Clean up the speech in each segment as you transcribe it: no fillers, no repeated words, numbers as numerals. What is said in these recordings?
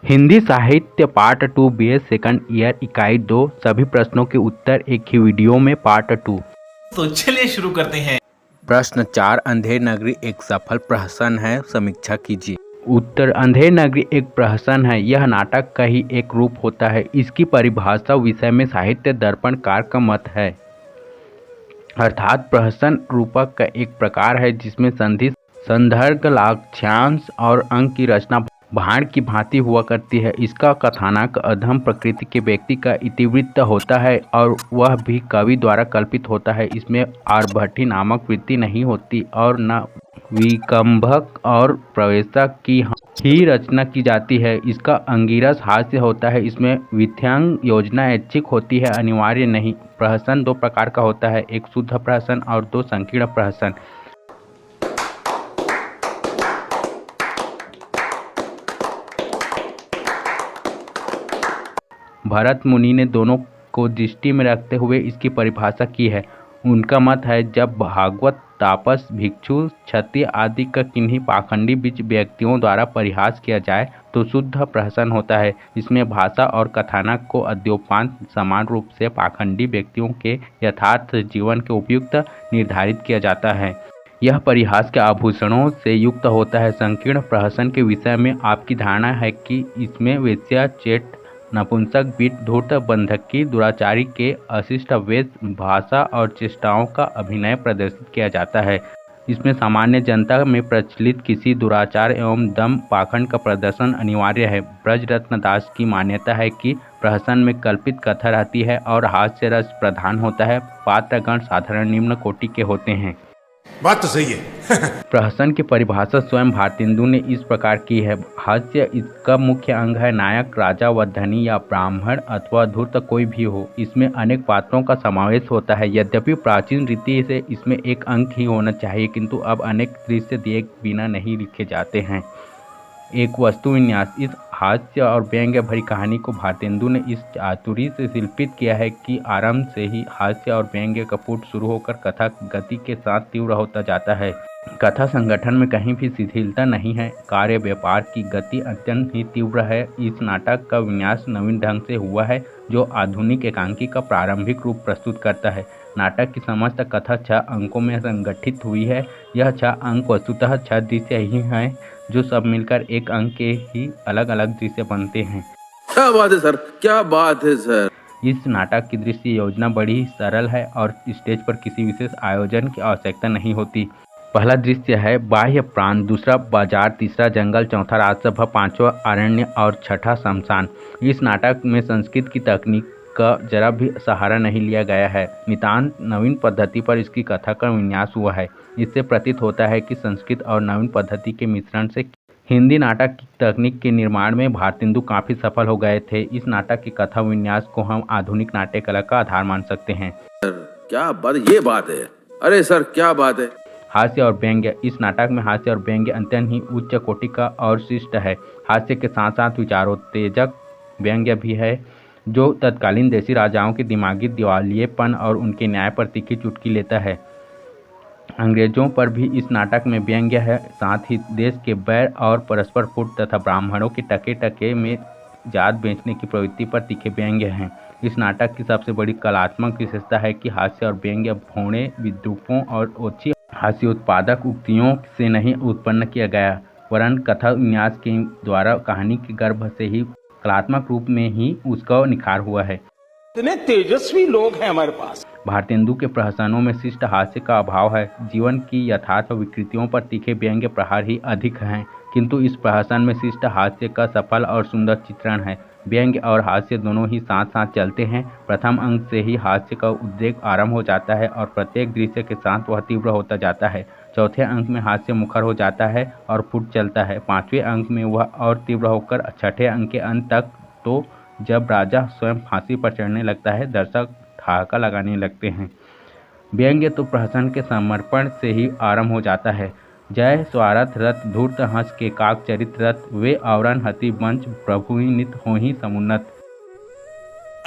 हिंदी साहित्य part 2 BA second year इकाई 2 सभी प्रश्नों के उत्तर एक ही वीडियो में पार्ट 2। तो चलिए शुरू करते हैं। प्रश्न 4 अंधेर नगरी एक सफल प्रहसन है, समीक्षा कीजिए। उत्तर अंधेर नगरी एक प्रहसन है। यह नाटक का ही एक रूप होता है। इसकी परिभाषा विषय में साहित्य दर्पणकार का मत है, अर्थात प्रहसन रूपक का एक प्रकार है जिसमें संधि, संदर्भ, लाक्ष्यांश और अंक की रचना भाण की भांति हुआ करती है। इसका कथानक अधम प्रकृति के व्यक्ति का इतिवृत्त होता है और वह भी कवि द्वारा कल्पित होता है। इसमें आर्भटी नामक वृत्ति नहीं होती और न विकम्भक और प्रवेशक की ही रचना की जाती है। इसका अंगिरस हास्य होता है। इसमें विध्यंग योजना ऐच्छिक होती है, अनिवार्य नहीं। प्रहसन दो प्रकार का होता है, एक शुद्ध प्रहसन और दो संकीर्ण प्रहसन। भरत मुनि ने दोनों को दृष्टि में रखते हुए इसकी परिभाषा की है। उनका मत है, जब भागवत, तापस, भिक्षु, क्षत्रिय आदि का किन्हीं पाखंडी बीच व्यक्तियों द्वारा परिहास किया जाए तो शुद्ध प्रहसन होता है। इसमें भाषा और कथानक को अद्योपांत समान रूप से पाखंडी व्यक्तियों के यथार्थ जीवन के उपयुक्त निर्धारित किया जाता है। यह परिहास के आभूषणों से युक्त होता है। संकीर्ण प्रहसन के विषय में आपकी धारणा है कि इसमें वेश्या, चेट, नपुंसक, बीट, धूर्त, बंधकी, दुराचारी के अशिष्ट वेश, भाषा और चेष्टाओं का अभिनय प्रदर्शित किया जाता है। इसमें सामान्य जनता में प्रचलित किसी दुराचार एवं दम पाखंड का प्रदर्शन अनिवार्य है। ब्रजरत्न दास की मान्यता है कि प्रहसन में कल्पित कथा रहती है और हास्य रस प्रधान होता है। पात्रगण साधारण निम्न कोटि के होते हैं। बात तो सही है। प्रहसन की परिभाषा स्वयं भारतेंदु ने इस प्रकार की है। हास्य इसका मुख्य अंग है। नायक राजा व धनी या ब्राह्मण अथवा धूर्त कोई भी हो, इसमें अनेक पात्रों का समावेश होता है। यद्यपि प्राचीन रीति से इसमें एक अंक ही होना चाहिए, किंतु अब अनेक दृश्य दिए बिना नहीं लिखे जाते हैं। एक वस्तु विन्यास। इस हास्य और व्यंग्य भरी कहानी को भारतेंदु ने इस चातुरी से शिल्पित किया है कि आरंभ से ही हास्य और व्यंग्य का पुट शुरू होकर कथा गति के साथ तीव्र होता जाता है। कथा संगठन में कहीं भी शिथिलता नहीं है। कार्य व्यापार की गति अत्यंत ही तीव्र है। इस नाटक का विन्यास नवीन ढंग से हुआ है जो आधुनिक एकांकी का प्रारंभिक रूप प्रस्तुत करता है। नाटक की समस्त कथा 6 अंकों में संगठित हुई है। यह 6 अंक वस्तुतः 6 दृश्य ही हैं जो सब मिलकर एक अंक के ही अलग अलग दृश्य बनते हैं। क्या बात है सर, क्या बात है सर। इस नाटक की दृश्य योजना बड़ी सरल है और स्टेज पर किसी विशेष आयोजन की आवश्यकता नहीं होती। पहला दृश्य है बाह्य प्रांत, दूसरा बाजार, तीसरा जंगल, चौथा राजसभा, पांचवा अरण्य और छठा शमशान। इस नाटक में संस्कृत की तकनीक का जरा भी सहारा नहीं लिया गया है। नितांत नवीन पद्धति पर इसकी कथा का विन्यास हुआ है। इससे प्रतीत होता है कि संस्कृत और नवीन पद्धति के मिश्रण से हिंदी नाटक की तकनीक के निर्माण में भारतेंदु काफी सफल हो गए थे। इस नाटक की कथा विन्यास को हम आधुनिक नाट्य कला का आधार मान सकते हैं। क्या बात, ये बात है। अरे सर, क्या बात है। हास्य और व्यंग्य। इस नाटक में हास्य और व्यंग्य अत्यंत ही उच्च कोटि का और शिष्ट है। हास्य के साथ साथ विचारोत्तेजक व्यंग्य भी है जो तत्कालीन देशी राजाओं के दिमागी दिवालियेपन और उनके न्याय पर तीखी चुटकी लेता है। अंग्रेजों पर भी इस नाटक में व्यंग्य है। साथ ही देश के बैर और परस्पर फूट तथा ब्राह्मणों के टके टके में जात बेचने की प्रवृत्ति पर तीखे व्यंग्य हैं। इस नाटक की सबसे बड़ी कलात्मक विशेषता है कि हास्य और व्यंग्य भौणे विद्रूपों और ओछी हास्योत्पादक उक्तियों से नहीं उत्पन्न किया गया, वरन कथा विन्यास के द्वारा कहानी के गर्भ से ही कलात्मक रूप में ही उसका निखार हुआ है। इतने तेजस्वी लोग हैं हमारे पास। भारतेंदु के प्रहसनों में शिष्ट हास्य का अभाव है। जीवन की यथार्थ विकृतियों पर तीखे व्यंग्य प्रहार ही अधिक हैं, किंतु इस प्रहसन में शिष्ट हास्य का सफल और सुंदर चित्रण है। व्यंग्य और हास्य दोनों ही साथ साथ चलते हैं। प्रथम अंक से ही हास्य का उद्रेक आरंभ हो जाता है और प्रत्येक दृश्य के साथ वह तीव्र होता जाता है। चौथे अंक में हास्य मुखर हो जाता है और फुट चलता है। पांचवें अंक में वह और तीव्र होकर छठे अंक के अंत तक, तो जब राजा स्वयं फांसी पर चढ़ने लगता है, दर्शक ठहाका लगाने लगते हैं। व्यंग्य तो प्रहसन के समर्पण से ही आरंभ हो जाता है। जय स्वारथ रथ, धूर्त हंस के काक चरित रथ, वे आवरण हति वंश, प्रभु ही नित होहि समुन्नत।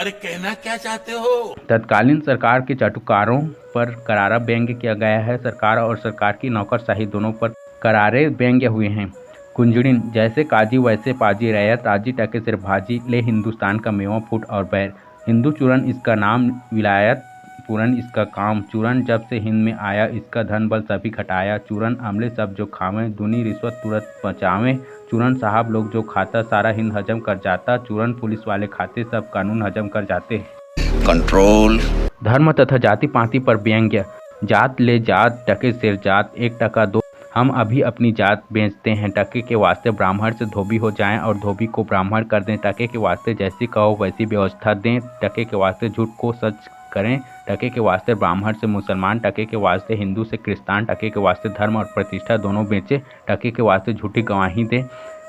अरे कहना क्या चाहते हो। तत्कालीन सरकार के चाटुकारों पर करारा व्यंग्य किया गया है। सरकार और सरकार की नौकरशाही दोनों पर करारे व्यंग्य हुए हैं। कुंजड़िन जैसे काजी वैसे पाजी, रैयत राजी, टके सिर भाजी, ले हिंदुस्तान का मेवा फूट और बैर। हिंदू चूरन इसका नाम, विलायत पूरन इसका काम। चूरन जब से हिंद में आया, इसका धन बल सभी घटाया। चूरन अमले सब जो खावें, दूनी रिश्वत तुरंत बचावें। चूरन साहब लोग जो खाता, सारा हिंद हजम कर जाता। चूरन पुलिस वाले खाते, सब कानून हजम कर जाते। कंट्रोल। धर्म तथा जाति पाति पर व्यंग्य। जात ले जात, टके सिर जात, 1 टका 2। हम अभी अपनी जात बेचते हैं, टके के वास्ते ब्राह्मण से धोबी हो जाएं और धोबी को ब्राह्मण कर दें। टके के वास्ते जैसी कहो वैसी व्यवस्था दें। टके के वास्ते झूठ को सच करें। टके के वास्ते ब्राह्मण से मुसलमान, टके के वास्ते हिंदू से क्रिस्तान। टके के वास्ते धर्म और प्रतिष्ठा दोनों बेचे। टके के वास्ते झूठी गवाही दे।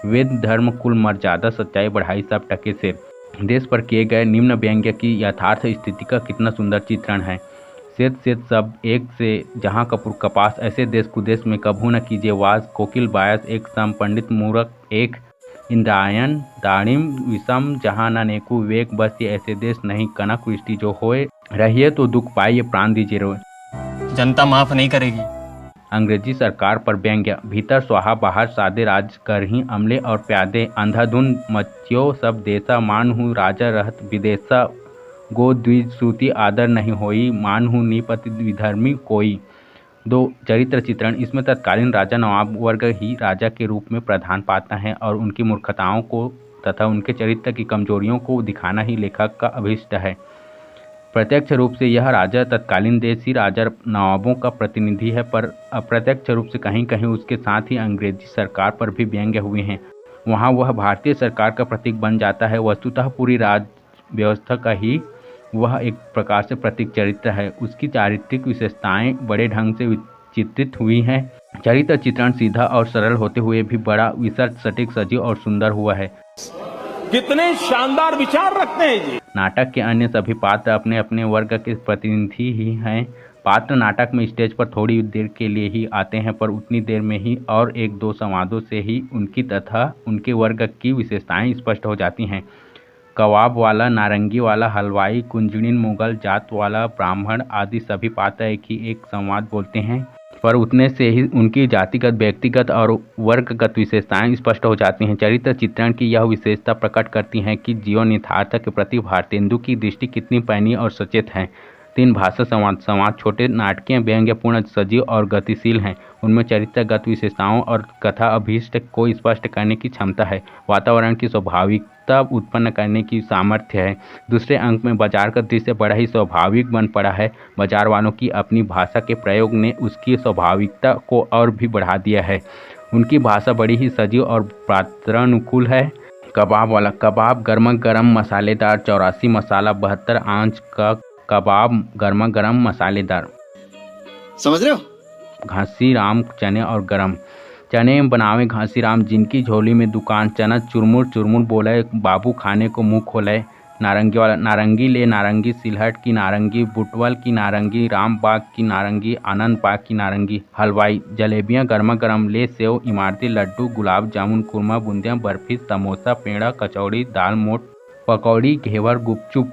वेद धर्म कुल मर्यादा सच्चाई बढ़ाई, सब टके से। देश पर किए गए निम्न व्यंग्य की यथार्थ स्थिति का कितना सुंदर चित्रण है। सेत सेत सब एक से जहाँ कपूर कपास, ऐसे देश कुदेश में कभू न कीजिए वास। कोकिल बायस एक सम, पंडित मूरख एक। इंद्रायण दाड़िम विषम, जहाँ न नेकु विवेक। बस ये ऐसे देश नहीं, कनक वृष्टि जो होए। रहिए तो दुख पाइए, प्राण दीजिए रोए। जनता माफ नहीं करेगी। अंग्रेजी सरकार पर व्यंग्य। भीतर स्वाहा बाहर सादे, राज करही अमले और प्यादे। अंधाधुंध मच्यो सब देसा, मान हूँ राजा रहत विदेशा। गो द्विज श्रुति आदर नहीं होई, मान हूँ निपति विधर्मी कोई। 2 चरित्र चित्रण। इसमें तत्कालीन राजा नवाब वर्ग ही राजा के रूप में प्रधान पात्र हैं और उनकी मूर्खताओं को तथा उनके चरित्र की कमजोरियों को दिखाना ही लेखक का अभिष्ट है। प्रत्यक्ष रूप से यह राजा तत्कालीन देशी राजा नवाबों का प्रतिनिधि है, पर अप्रत्यक्ष रूप से कहीं कहीं उसके साथ ही अंग्रेजी सरकार पर भी व्यंग्य हुए हैं। वहाँ वह भारतीय सरकार का प्रतीक बन जाता है। वस्तुतः पूरी राज व्यवस्था का ही वह एक प्रकार से प्रतीक चरित्र है। उसकी चारित्रिक विशेषताएं बड़े ढंग से चित्रित हुई हैं। चरित्र चित्रण सीधा और सरल होते हुए भी बड़ा विसर्ज सटीक, सजीव और सुंदर हुआ है। कितने शानदार विचार रखते हैं जी। नाटक के अन्य सभी पात्र अपने अपने वर्ग के प्रतिनिधि ही हैं। पात्र नाटक में स्टेज पर थोड़ी देर के लिए ही आते हैं, पर उतनी देर में ही और 1-2 संवादों से ही उनकी तथा उनके वर्ग की विशेषताएं स्पष्ट हो जाती हैं। कबाब वाला, नारंगी वाला, हलवाई, कुंजड़िन, मुगल जात वाला, ब्राह्मण आदि सभी पात्र एक संवाद बोलते हैं, पर उतने से ही उनकी जातिगत, व्यक्तिगत और वर्गगत विशेषताएं स्पष्ट हो जाती हैं। चरित्र चित्रण की यह विशेषता प्रकट करती है कि जीवन यथार्थ के प्रति भारतेंदु की दृष्टि कितनी पैनी और सचेत है। 3 भाषा संवाद छोटे नाटकीय व्यंग्यपूर्ण, सजीव और गतिशील हैं। उनमें चरित्रगत विशेषताओं और कथा अभीष्ट को स्पष्ट करने की क्षमता है। वातावरण की स्वाभाविकता उत्पन्न करने की सामर्थ्य है। दूसरे अंक में बाजार का दृश्य बड़ा ही स्वाभाविक बन पड़ा है। बाजार वालों की अपनी भाषा के प्रयोग ने उसकी स्वाभाविकता को और भी बढ़ा दिया है। उनकी भाषा बड़ी ही सजीव और पात्रानुकूल है। कबाब वाला। कबाब गर्मा गर्म मसालेदार, 84 मसाला, 72 आंच का कबाब गर्मा गर्म मसालेदार। समझ रहे हो? घासी राम चने और गरम। चने बनावे घासी राम, जिनकी झोली में दुकान। चना चुरमुर चुरमुर बोले, बाबू खाने को मुँह खोले। नारंगी वाला। नारंगी ले नारंगी, सिलहट की नारंगी, बुटवल की नारंगी, राम बाग की नारंगी, आनंद बाग की नारंगी। हलवाई। जलेबियाँ गर्मा गर्म, ले सेव, इमारती लड्डू, गुलाब जामुन, खुरमा, बूंदियाँ, बर्फी, समोसा, पेड़ा, कचौड़ी, दाल मोट, पकौड़ी, घेवर, गुपचुप,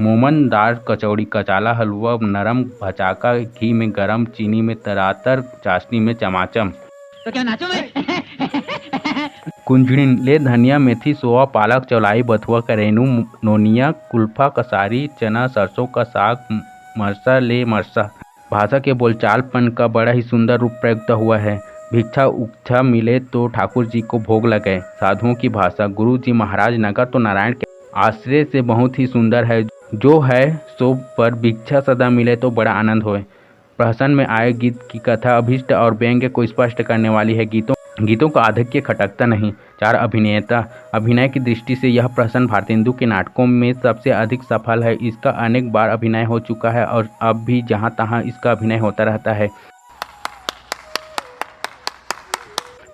मोमनदार कचौड़ी, कचाला हलवा, नरम भचाका, घी में गरम, चीनी में तरातर, चाशनी में चमाचम। तो क्या नाचो मैं? कुंजड़िन। ले धनिया, मेथी, सोआ, पालक, चौलाई, बथुआ, करेनू, नोनिया, कुल्फा, कसारी, चना, सरसों का साग, मरसा। ले मरसा। भाषा के बोलचालपन का बड़ा ही सुंदर रूप प्रयुक्त हुआ है। भिक्षा उक्षा मिले तो ठाकुर जी को भोग लगे। साधुओं की भाषा। गुरु जी महाराज नगर तो नारायण के आश्रय से बहुत ही सुंदर है। जो है सो पर भिक्षा सदा मिले तो बड़ा आनंद होए। प्रहसन में आए गीत की कथा अभिष्ट और व्यंग्य को स्पष्ट करने वाली है। गीतों का आधिक्य खटकता नहीं। 4 अभिनेता। अभिनय की दृष्टि से यह प्रहसन भारतेंदु के नाटकों में सबसे अधिक सफल है। इसका अनेक बार अभिनय हो चुका है और अब भी जहाँ तहाँ इसका अभिनय होता रहता है।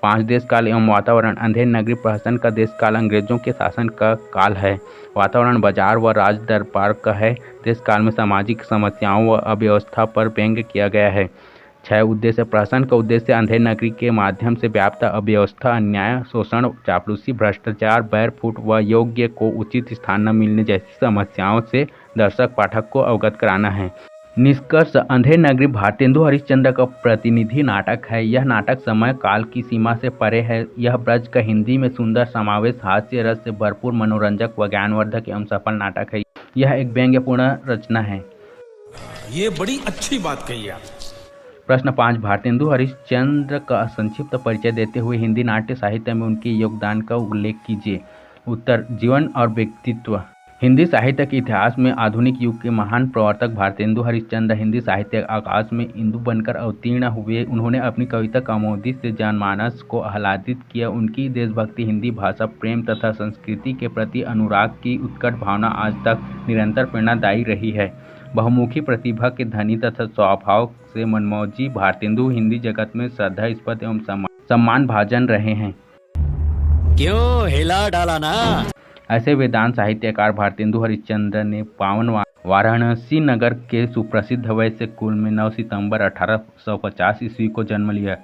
5 देश काल एवं वातावरण। अंधेर नगरी प्रहसन का देश काल अंग्रेजों के शासन का काल है। वातावरण बाजार व राज दरबार का है। देश काल में सामाजिक समस्याओं व अव्यवस्था पर व्यंग्य किया गया है। 6 उद्देश्य। प्रहसन का उद्देश्य अंधेर नगरी के माध्यम से व्याप्त अव्यवस्था, अन्याय, शोषण, चापलूसी, भ्रष्टाचार, बैर फूट व योग्य को उचित स्थान न मिलने जैसी समस्याओं से दर्शक पाठक को अवगत कराना है। निष्कर्ष अंधेर नगरी भारतेंदु हरिश्चंद्र का प्रतिनिधि नाटक है। यह नाटक समय काल की सीमा से परे है। यह ब्रज का हिंदी में सुंदर समावेश, हास्य रस से भरपूर, मनोरंजक व ज्ञानवर्धक एवं सफल नाटक है। यह एक व्यंग्यपूर्ण रचना है। ये बड़ी अच्छी बात कही आप। प्रश्न 5, भारतेंदु हरिश्चंद्र का संक्षिप्त परिचय देते हुए हिंदी नाट्य साहित्य में उनके योगदान का उल्लेख कीजिए। उत्तर, जीवन और व्यक्तित्व। हिंदी साहित्य के इतिहास में आधुनिक युग के महान प्रवर्तक भारतेंदु हरिश्चंद्र हिंदी साहित्य आकाश में इंदु बनकर अवतीर्ण हुए। उन्होंने अपनी कविता कौमुदी से जनमानस को आह्लादित किया। उनकी देशभक्ति, हिंदी भाषा प्रेम तथा संस्कृति के प्रति अनुराग की उत्कट भावना आज तक निरंतर प्रेरणादायी रही है। बहुमुखी प्रतिभा के धनी तथा स्वभाव से मनमौजी भारतेंदु हिंदी जगत में श्रद्धास्पद एवं सम्मानभाजन रहे हैं। क्यों हिला डाला ना। ऐसे वेदांत साहित्यकार भारतेंदु हरिश्चंद्र ने पावन वाराणसी नगर के सुप्रसिद्ध वैश्य कुल में 9 सितंबर 1850 ईस्वी को जन्म लिया।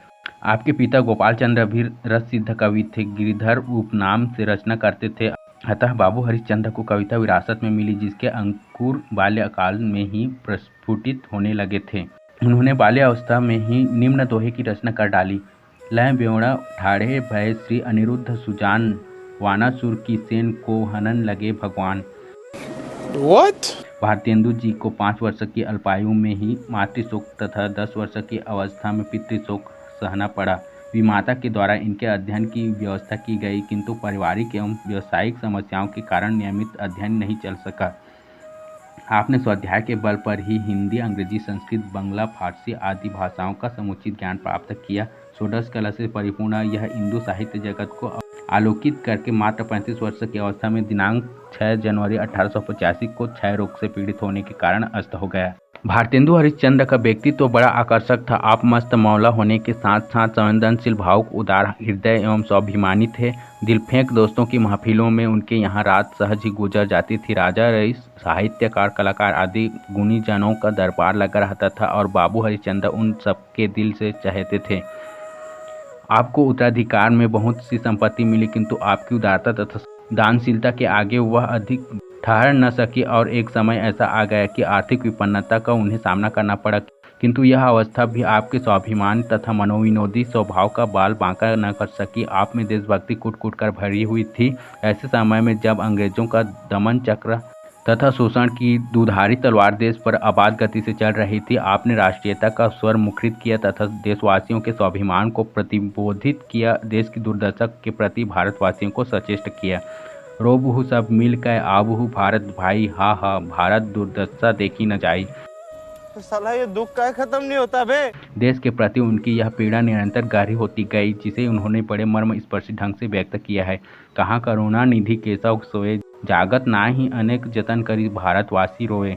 आपके पिता गोपाल चंद्र भी रससिद्ध कवि थे। गिरिधर उपनाम से रचना करते थे। अतः बाबू हरिश्चंद्र को कविता विरासत में मिली, जिसके अंकुर बाल्यकाल में ही प्रस्फुटित होने लगे थे। उन्होंने बाल्यावस्था में ही निम्न दोहे की रचना कर डाली। लय बेवड़ा ठाड़े भय श्री अनिरुद्ध सुजान, वानासुर की सेन को हनन लगे भगवान। What? भारतेंदु जी को 5 वर्ष की अल्पायु में ही मातृशोक तथा 10 वर्ष की अवस्था में पितृशोक सहना पड़ा। विमाता के द्वारा इनके अध्ययन की व्यवस्था की गई, किंतु पारिवारिक एवं व्यावसायिक समस्याओं के कारण नियमित अध्ययन नहीं चल सका। आपने स्वाध्याय के बल पर ही हिंदी, अंग्रेजी, संस्कृत, बंगला, फारसी आदि भाषाओं का समुचित ज्ञान प्राप्त किया। षोडश कला से परिपूर्ण यह हिंदू साहित्य जगत को आलोकित करके मात्र 35 वर्ष की अवस्था में दिनांक 6 जनवरी 1885 को क्षय रोग से पीड़ित होने के कारण अस्त हो गया। भारतेंदु हरिश्चंद्र का व्यक्तित्व तो बड़ा आकर्षक था। आप मस्त मौला होने के साथ साथ संवेदनशील, भावुक, उदार हृदय एवं स्वाभिमानी थे। दिलफेंक दोस्तों की महफिलों में उनके यहाँ रात सहज ही गुजर जाती थी। राजा, रईस, साहित्यकार, कलाकार आदि गुणी जनों का दरबार लगा रहता था और बाबू हरिश्चंद्र उन सबके दिल से चाहते थे। आपको उत्तराधिकार में बहुत सी संपत्ति मिली, किंतु आपकी उदारता तथा दानशीलता के आगे वह अधिक ठहर न सकी और एक समय ऐसा आ गया कि आर्थिक विपन्नता का उन्हें सामना करना पड़ा। किंतु यह अवस्था भी आपके स्वाभिमान तथा मनोविनोदी स्वभाव का बाल बांका न कर सकी। आप में देशभक्ति कूट कूट कर भरी हुई थी। ऐसे समय में जब अंग्रेजों का दमन चक्र तथा शोषण की दुधारी तलवार देश पर अबाध गति से चल रही थी, आपने राष्ट्रीयता का स्वर मुखरित किया तथा देशवासियों के स्वाभिमान को प्रतिबोधित किया। देश की दुर्दशा के प्रति भारतवासियों को सचेष्ट किया। रोबहु सब मिल कर आबहु भारत भाई, हा हा भारत दुर्दशा देखी न जाई। तो साला ये दुख का खत्म नहीं होता बे। देश के प्रति उनकी यह पीड़ा निरंतर गहरी होती गई, जिसे उन्होंने बड़े मर्म स्पर्शी ढंग से व्यक्त किया है। कहाँ करुणा निधि केशव सोए, जागत ना ही अनेक जतन करी भारतवासी रोए।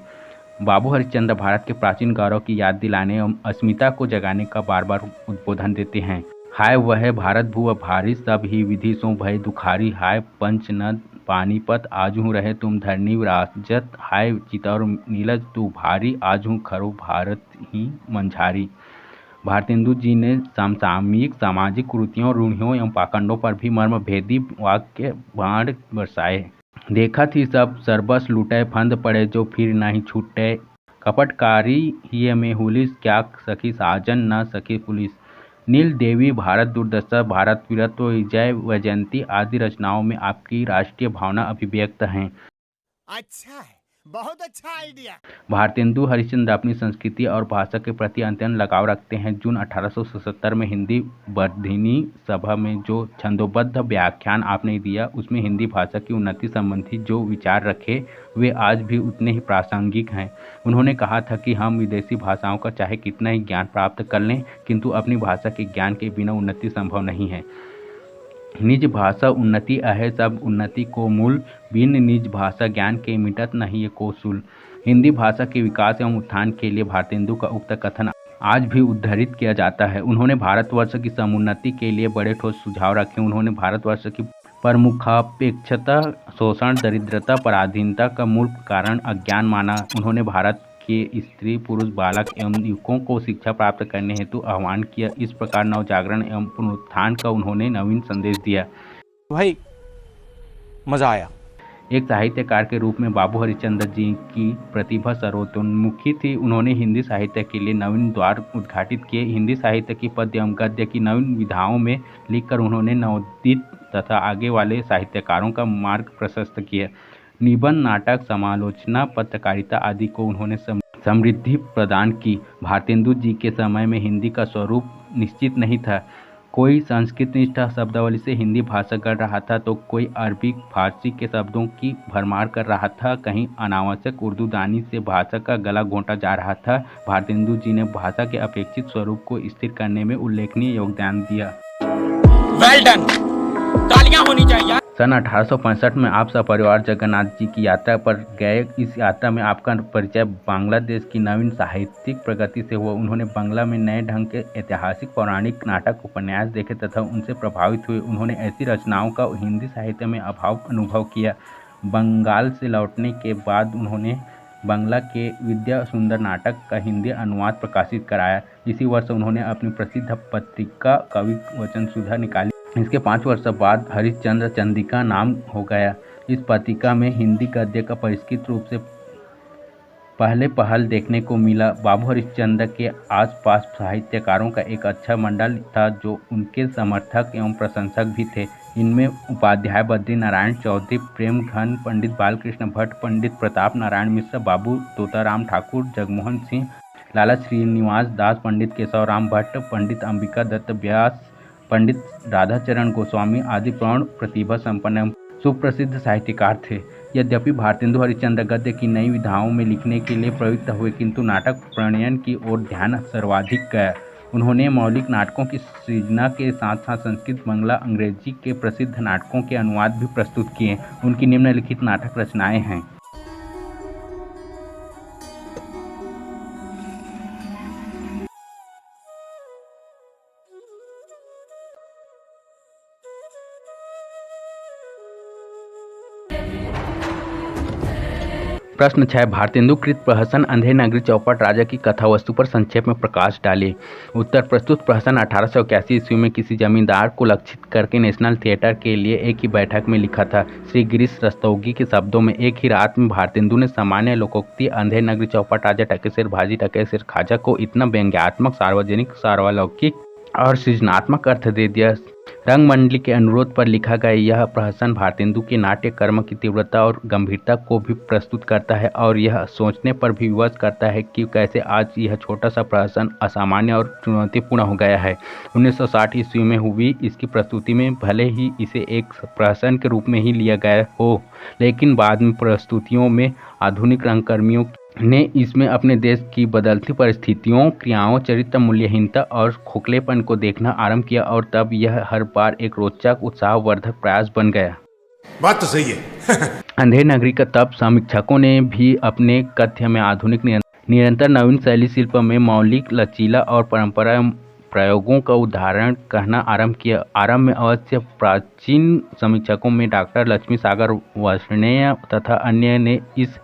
बाबू हरिश्चंद्र भारत के प्राचीन गौरव की याद दिलाने एवं अस्मिता को जगाने का बार बार उद्बोधन देते हैं। हाय वह भारत भू भारी, सब ही विधि सो भय दुखारी। हाय पंचनद पानीपत, आजू रहे तुम धरनी विराजत। हाय चितौर नीलज तू भारी, आजू खरो भारत ही मंझारी। भारतेंदु जी ने समसामयिक सामाजिक कुरीतियों, रूढ़ियों एवं पाखंडों पर भी मर्मभेदी वाक्य बाण बरसाए। देखा थी सब सरबस लूटे, फंद पड़े जो फिर नहीं छूटे। कपटकारी ही में हुलिस, क्या सखी साजन न सखी पुलिस। नील देवी, भारत दुर्दशा, भारत वीरत्व, विजय वैजयंती आदि रचनाओं में आपकी राष्ट्रीय भावना अभिव्यक्त हैं। अच्छा है, बहुत अच्छा आइडिया। भारतेंदु हरिश्चंद्र अपनी संस्कृति और भाषा के प्रति अत्यंत लगाव रखते हैं। जून 1877 में हिंदी वर्धिनी सभा में जो छंदोबद्ध व्याख्यान आपने दिया, उसमें हिंदी भाषा की उन्नति संबंधी जो विचार रखे वे आज भी उतने ही प्रासंगिक हैं। उन्होंने कहा था कि हम विदेशी भाषाओं का चाहे कितना ही ज्ञान प्राप्त कर लें, किंतु अपनी भाषा के ज्ञान के बिना उन्नति संभव नहीं है। निज भाषा उन्नति अहे सब उन्नति को मूल, बिन निज भाषा ज्ञान के मिटत नहीं ये को सूल। हिंदी भाषा के विकास एवं उत्थान के लिए भारतेंदु का उक्त कथन आज भी उद्धृत किया जाता है। उन्होंने भारतवर्ष की समुन्नति के लिए बड़े ठोस सुझाव रखे। उन्होंने भारतवर्ष की प्रमुखापेक्षता, शोषण, दरिद्रता, पराधीनता का मूल कारण अज्ञान माना। उन्होंने भारत के स्त्री, पुरुष, बालक एवं युवकों को शिक्षा प्राप्त करने हेतु आह्वान किया। इस प्रकार नवजागरण एवं पुनरुत्थान का उन्होंने नवीन संदेश दिया। भाई मजा आया। एक साहित्यकार के रूप में बाबू हरिश्चंद्र जी की प्रतिभा सर्वतोन्मुखी थी। उन्होंने हिंदी साहित्य के लिए नवीन द्वार उद्घाटित किए। हिंदी साहित्य की पद्य एवं गद्य की नवीन विधाओं में लिखकर उन्होंने नवोदित तथा आगे वाले साहित्यकारों का मार्ग प्रशस्त किया। निबंध, नाटक, समालोचना, पत्रकारिता आदि को उन्होंने समृद्धि प्रदान की। भारतेंदु जी के समय में हिंदी का स्वरूप निश्चित नहीं था। कोई संस्कृत निष्ठ शब्दावली से हिंदी भाषा कर रहा था तो कोई अरबी फारसी के शब्दों की भरमार कर रहा था, कहीं अनावश्यक उर्दू दानी से भाषा का गला घोंटा जा रहा था। भारतेंदु जी ने भाषा के अपेक्षित स्वरूप को स्थिर करने में उल्लेखनीय योगदान दिया। वेल डन, तालियां होनी चाहिए। सन 1865 में आप सपरिवार जगन्नाथ जी की यात्रा पर गए। इस यात्रा में आपका परिचय बांग्लादेश की नवीन साहित्यिक प्रगति से हुआ। उन्होंने बांग्ला में नए ढंग के ऐतिहासिक, पौराणिक, नाटक, उपन्यास देखे तथा उनसे प्रभावित हुए। उन्होंने ऐसी रचनाओं का हिंदी साहित्य में अभाव अनुभव किया। बंगाल से लौटने के बाद उन्होंने बांग्ला के विद्या सुंदर नाटक का हिंदी अनुवाद प्रकाशित कराया। इसी वर्ष उन्होंने अपनी प्रसिद्ध पत्रिका कवि वचन सुधा निकाली। इसके 5 वर्ष बाद हरिश्चंद्र चंद्रिका नाम हो गया। इस पत्रिका में हिंदी गद्य का परिष्कृत रूप से पहल देखने को मिला। बाबू हरिश्चंद्र के आसपास साहित्यकारों का एक अच्छा मंडल था जो उनके समर्थक एवं प्रशंसक भी थे। इनमें उपाध्याय बद्री नारायण चौधरी, प्रेम घन, पंडित बालकृष्ण भट्ट, पंडित प्रताप नारायण मिश्र, बाबू तोताराम ठाकुर, जगमोहन सिंह, लाला श्रीनिवास दास, पंडित केशव राम भट्ट, पंडित अंबिका दत्त व्यास, पंडित राधाचरण गोस्वामी आदि प्रौढ़ प्रतिभा संपन्न सुप्रसिद्ध साहित्यकार थे। यद्यपि भारतेंदु हरिश्चंद्र गद्य की नई विधाओं में लिखने के लिए प्रवृत्त हुए, किंतु नाटक प्रणयन की ओर ध्यान सर्वाधिक गया। उन्होंने मौलिक नाटकों की सृजना के साथ साथ संस्कृत, बांग्ला, अंग्रेजी के प्रसिद्ध नाटकों के अनुवाद भी प्रस्तुत किए। उनकी निम्नलिखित नाटक रचनाएं हैं। प्रश्न 6, भारतेंदु कृत प्रहसन अंधेर नगरी चौपट राजा की कथा वस्तु पर संक्षेप में प्रकाश डाले। उत्तर, प्रस्तुत प्रहसन 1881 ईस्वी में किसी जमींदार को लक्षित करके नेशनल थिएटर के लिए एक ही बैठक में लिखा था। श्री गिरीश रस्तोगी के शब्दों में, एक ही रात में भारतेंदु ने सामान्य लोकोक्ति अंधेर नगरी चौपट राजा टकेसर भाजी टकेसर खाजा को इतना व्यंग्यात्मक, सार्वजनिक, सार्वलौकिक और सृजनात्मक अर्थ दे दिया। रंगमंडली के अनुरोध पर लिखा गया यह प्रहसन भारतेंदु के नाट्य कर्म की तीव्रता और गंभीरता को भी प्रस्तुत करता है और यह सोचने पर भी विवश करता है कि कैसे आज यह छोटा सा प्रहसन असामान्य और चुनौतीपूर्ण हो गया है। 1960 ईस्वी में हुई इसकी प्रस्तुति में भले ही इसे एक प्रहसन के रूप में ही लिया गया हो, लेकिन बाद में प्रस्तुतियों में आधुनिक रंगकर्मियों ने इसमें अपने देश की बदलती परिस्थितियों, क्रियाओं, चरित्र मूल्यहीनता और खोखलेपन को देखना आरंभ किया और तब यह हर बार एक रोचक, उत्साहवर्धक प्रयास बन गया। बात तो सही है। अंधेर नगरी का तब समीक्षकों ने भी अपने कथ्य में आधुनिक निरंतर नवीन शैली शिल्प में मौलिक, लचीला और परंपरा प्रयोगों का उदाहरण कहना आरंभ किया। आरंभ में अवश्य प्राचीन समीक्षकों में डॉक्टर लक्ष्मी सागर वार्ष्णेय तथा अन्य ने इस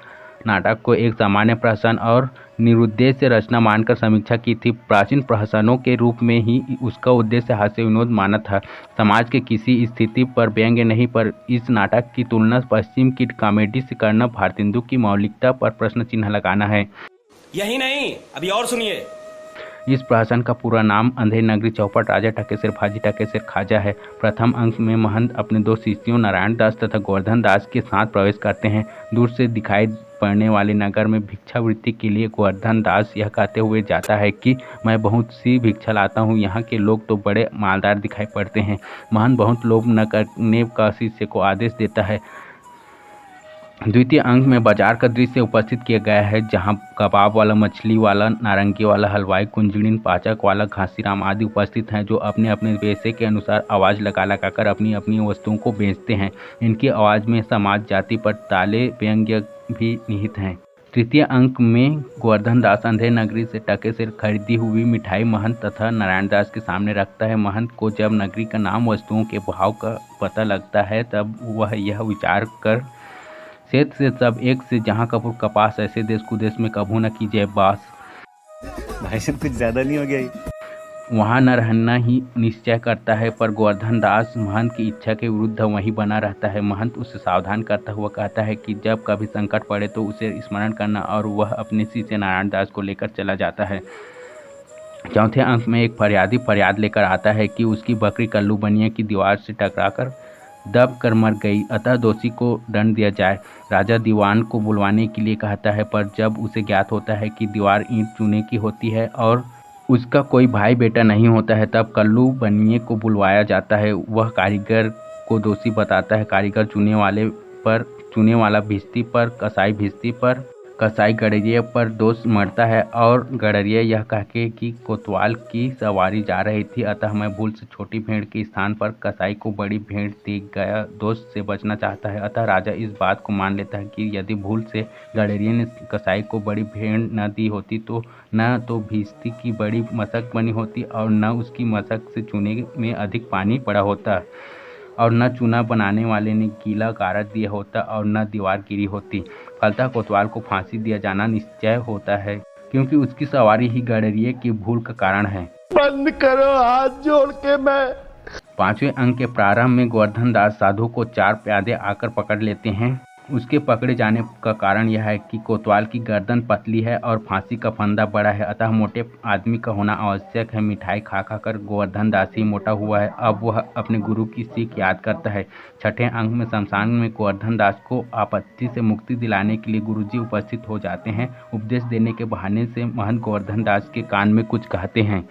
नाटक को एक सामान्य प्रहसन और निरुद्देश्य रचना मानकर समीक्षा की थी। प्राचीन प्रहसनों के रूप में ही उसका उद्देश्य हास्य विनोद माना था, समाज के किसी स्थिति पर व्यंग्य नहीं। पर इस नाटक की तुलना पश्चिम की कॉमेडी से करना भारतेंदु की मौलिकता पर प्रश्न चिन्ह लगाना है। यही नहीं, अभी और सुनिए। इस प्रहसन का पूरा नाम अंधेर नगरी चौपट राजा टकेसर भाजी टकेसर खाजा है। प्रथम अंक में महंत अपने 2 शिष्यों नारायण दास तथा गोवर्धन दास के साथ प्रवेश करते हैं। दूर से दिखाई पड़ने वाले नगर में भिक्षावृत्ति के लिए गोवर्धन दास यह कहते हुए जाता है कि मैं बहुत सी भिक्षा लाता हूँ, यहाँ के लोग तो बड़े मालदार दिखाई पड़ते हैं। महंत बहुत लोभ न करने का शिष्य को आदेश देता है। द्वितीय अंक में बाजार का दृश्य उपस्थित किया गया है, जहां कबाब वाला, मछली वाला, नारंगी वाला, हलवाई, कुंजड़ीन, पाचक वाला, घासीराम आदि उपस्थित हैं, जो अपने अपने पेशे के अनुसार आवाज़ लगाकर अपनी अपनी वस्तुओं को बेचते हैं। इनकी आवाज़ में समाज जाति पर ताले व्यंग्य भी निहित हैं। तृतीय अंक में गोवर्धन दास अंधेर नगरी से टकेसर खरीदी हुई मिठाई महंत तथा नारायण दास के सामने रखता है। महंत को जब नगरी का नाम, वस्तुओं के भाव का पता लगता है, तब वह यह विचार कर सेठ से सब एक से जहाँ कपूर कपास, ऐसे देश कुदेश में कभू न कीजिए बास। भाई साहब कुछ ज्यादा नहीं हो गया? वहाँ न रहना ही निश्चय करता है, पर गोवर्धन दास महंत की इच्छा के विरुद्ध वहीं बना रहता है। महंत उसे सावधान करता हुआ कहता है कि जब कभी संकट पड़े तो उसे स्मरण करना, और वह अपने शिष्य नारायण दास को लेकर चला जाता है। चौथे अंक में एक फरियादी फरियाद लेकर आता है कि उसकी बकरी कल्लू बनिया की दीवार से टकराकर दब कर मर गई, अतः दोषी को दंड दिया जाए। राजा दीवान को बुलवाने के लिए कहता है, पर जब उसे ज्ञात होता है कि दीवार ईंट चूने की होती है और उसका कोई भाई बेटा नहीं होता है, तब कल्लू बनिए को बुलवाया जाता है। वह कारीगर को दोषी बताता है। कारीगर चूने वाला भिस्ती पर, कसाई भिस्ती पर, कसाई गडरिये पर दोष मरता है, और गडरिये यह कहके कि कोतवाल की सवारी जा रही थी, अतः मैं भूल से छोटी भेड़ के स्थान पर कसाई को बड़ी भेड़ दे गया, दोष से बचना चाहता है। अतः राजा इस बात को मान लेता है कि यदि भूल से गडरिये ने कसाई को बड़ी भेड़ न दी होती तो न तो भिस्ती की बड़ी मशक बनी होती, और न उसकी मशक से चूने में अधिक पानी पड़ा होता, और न चूना बनाने वाले ने गीला कारक दिया होता, और न दीवार गिरी होती। फलतः कोतवाल को फांसी दिया जाना निश्चय होता है, क्योंकि उसकी सवारी ही गडरिये की भूल का कारण है। बंद करो हाथ जोड़ के। मैं 5वें अंक के प्रारंभ में गोवर्धन दास साधु को 4 प्यादे आकर पकड़ लेते हैं। उसके पकड़े जाने का कारण यह है कि कोतवाल की गर्दन पतली है और फांसी का फंदा बड़ा है, अतः मोटे आदमी का होना आवश्यक है। मिठाई खा कर गोवर्धन दास ही मोटा हुआ है। अब वह अपने गुरु की सीख याद करता है। 6ठे अंक में शमशान में गोवर्धन दास को आपत्ति से मुक्ति दिलाने के लिए गुरुजी उपस्थित हो जाते हैं। उपदेश देने के बहाने से महंत गोवर्धन दास के कान में कुछ कहते हैं।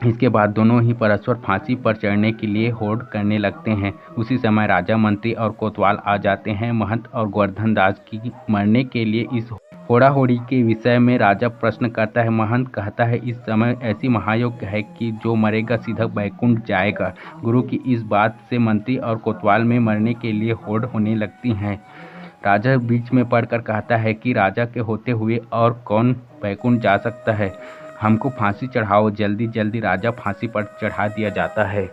इसके बाद दोनों ही परस्पर फांसी पर चढ़ने के लिए होड़ करने लगते हैं। उसी समय राजा, मंत्री और कोतवाल आ जाते हैं। महंत और गोवर्धन दास की मरने के लिए इस होड़ाहोड़ी के विषय में राजा प्रश्न करता है। महंत कहता है, इस समय ऐसी महायोग है कि जो मरेगा सीधा बैकुंठ जाएगा। गुरु की इस बात से मंत्री और कोतवाल में मरने के लिए होड़ होने लगती हैं। राजा बीच में पड़कर कहता है कि राजा के होते हुए और कौन बैकुंठ जा सकता है, हमको फांसी चढ़ाओ। जल्दी जल्दी राजा फांसी पर चढ़ा दिया जाता है।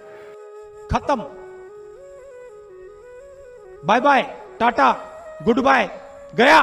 खत्म। बाय बाय, टाटा, गुड बाय, गया।